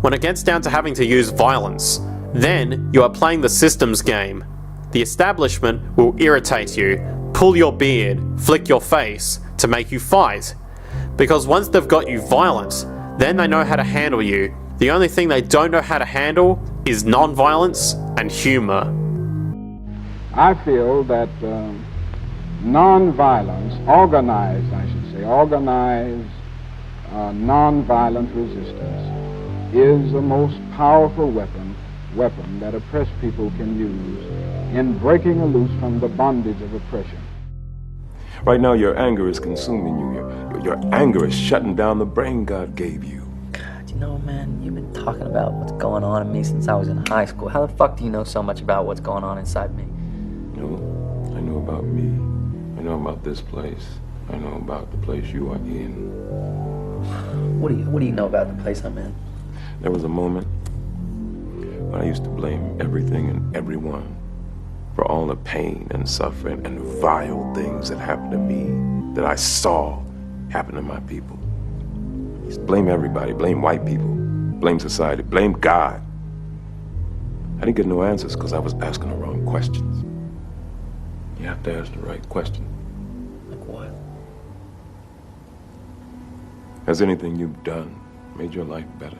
When it gets down to having to use violence, then you are playing the system's game. The establishment will irritate you, pull your beard, flick your face to make you fight. Because once they've got you violent, then they know how to handle you. The only thing they don't know how to handle is non-violence and humor. I feel that non-violence, organized non-violent resistance is the most powerful weapon that oppressed people can use in breaking loose from the bondage of oppression. Right now, your anger is consuming you. Your anger is shutting down the brain God gave you. God, you know, man, you've been talking about what's going on in me since I was in high school. How the fuck do you know so much about what's going on inside me? No, I know about me. I know about this place. I know about the place you are in. What do you know about the place I'm in? There was a moment when I used to blame everything and everyone for all the pain and suffering and vile things that happened to me, that I saw happen to my people. I used to blame everybody, blame white people, blame society, blame God. I didn't get no answers because I was asking the wrong questions. You have to ask the right question. Like what? Has anything you've done made your life better?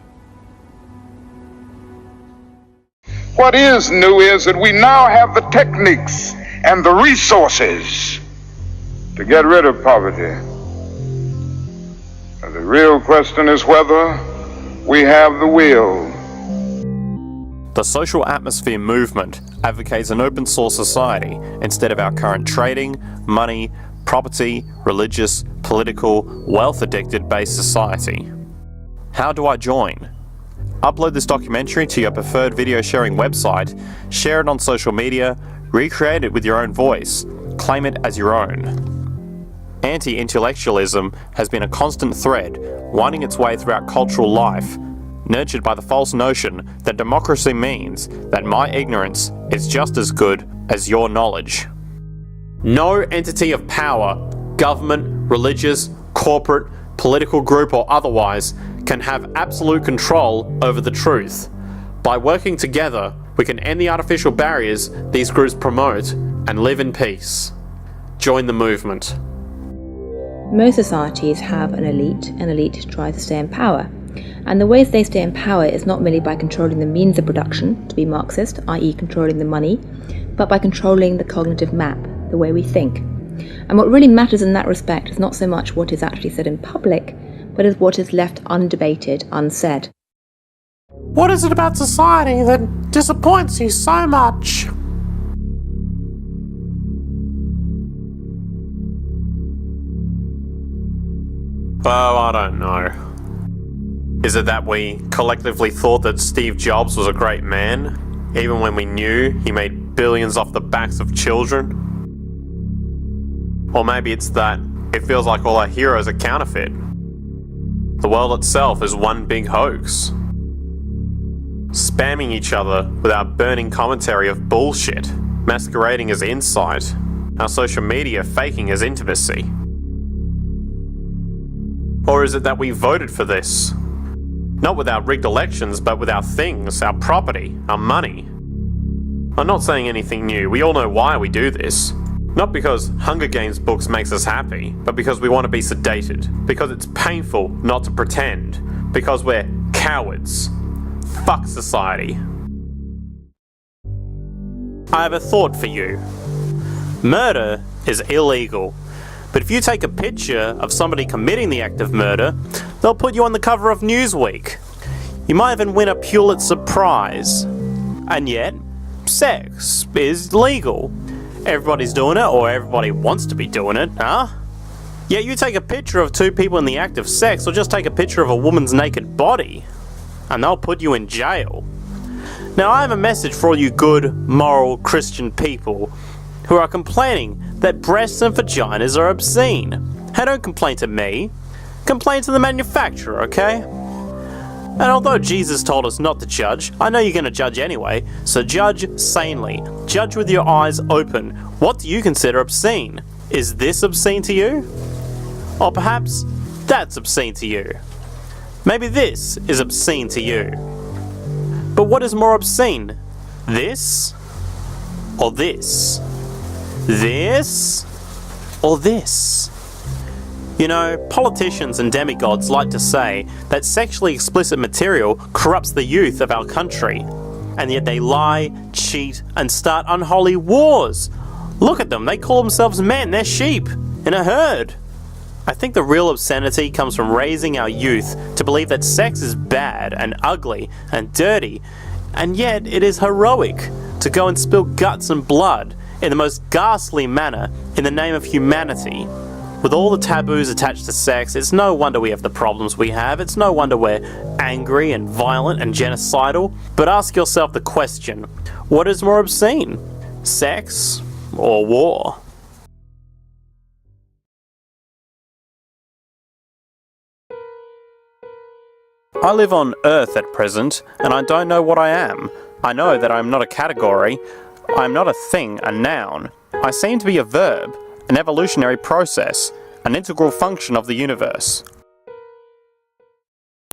What is new is that we now have the techniques and the resources to get rid of poverty. The real question is whether we have the will. The social atmosphere movement advocates an open source society instead of our current trading, money, property, religious, political, wealth-addicted based society. How do I join? Upload this documentary to your preferred video sharing website, share it on social media, recreate it with your own voice, claim it as your own. Anti-intellectualism has been a constant thread, winding its way throughout cultural life, nurtured by the false notion that democracy means that my ignorance is just as good as your knowledge. No entity of power, government, religious, corporate, political group or otherwise, can have absolute control over the truth. By working together, we can end the artificial barriers these groups promote and live in peace. Join the movement. Most societies have an elite tries to stay in power. And the ways they stay in power is not merely by controlling the means of production, to be Marxist, i.e. controlling the money, but by controlling the cognitive map, the way we think. And what really matters in that respect is not so much what is actually said in public, but is what is left undebated, unsaid. What is it about society that disappoints you so much? Oh, I don't know. Is it that we collectively thought that Steve Jobs was a great man, even when we knew he made billions off the backs of children? Or maybe it's that it feels like all our heroes are counterfeit. The world itself is one big hoax. Spamming each other with our burning commentary of bullshit, masquerading as insight, our social media faking as intimacy. Or is it that we voted for this? Not with our rigged elections, but with our things, our property, our money. I'm not saying anything new, we all know why we do this. Not because Hunger Games books makes us happy, but because we want to be sedated. Because it's painful not to pretend. Because we're cowards. Fuck society. I have a thought for you. Murder is illegal. But if you take a picture of somebody committing the act of murder, they'll put you on the cover of Newsweek. You might even win a Pulitzer Prize. And yet, sex is legal. Everybody's doing it, or everybody wants to be doing it, huh? Yet you take a picture of two people in the act of sex, or just take a picture of a woman's naked body, and they'll put you in jail. Now I have a message for all you good, moral, Christian people who are complaining that breasts and vaginas are obscene. Hey, don't complain to me. Complain to the manufacturer, okay? And although Jesus told us not to judge, I know you're going to judge anyway, so judge sanely. Judge with your eyes open. What do you consider obscene? Is this obscene to you? Or perhaps that's obscene to you. Maybe this is obscene to you. But what is more obscene? This? Or this? This? Or this? You know, politicians and demigods like to say that sexually explicit material corrupts the youth of our country, and yet they lie, cheat, and start unholy wars. Look at them, they call themselves men, they're sheep, in a herd. I think the real obscenity comes from raising our youth to believe that sex is bad and ugly and dirty, and yet it is heroic to go and spill guts and blood in the most ghastly manner in the name of humanity. With all the taboos attached to sex, it's no wonder we have the problems we have. It's no wonder we're angry and violent and genocidal. But ask yourself the question, what is more obscene? Sex or war? I live on Earth at present, and I don't know what I am. I know that I am not a category. I am not a thing, a noun. I seem to be a verb, an evolutionary process, an integral function of the universe.